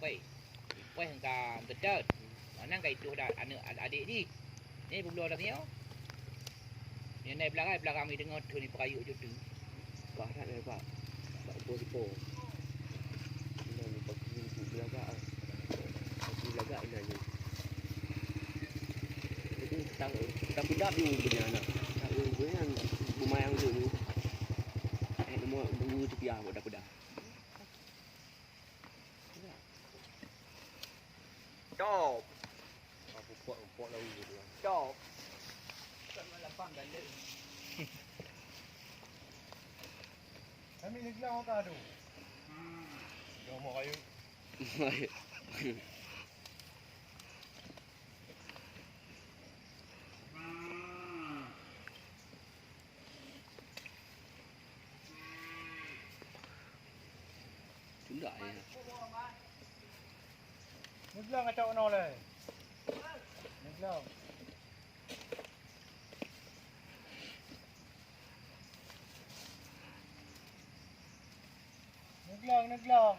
Oi. Weh engkau gedut. Mana kau itu dah adik ni. Ni belum dah tengok. Ni naik belakang ni dengar tu ni perayuk je tu. Barat ni pak. Pak Bopo. Ini pagi belagak. Pagi belagak ini. Jadi tak budak ni punya anak. Tak punya rumah yang dulu. Nombor dulu sepiah budak-budak. Stop. Aku pok lalu gitu. Stop. Sama lapang ganda. Kami neglang tak ada. Yang mau kayu. Tunda ya. Neglang kacau no le. Neglang. Neglang.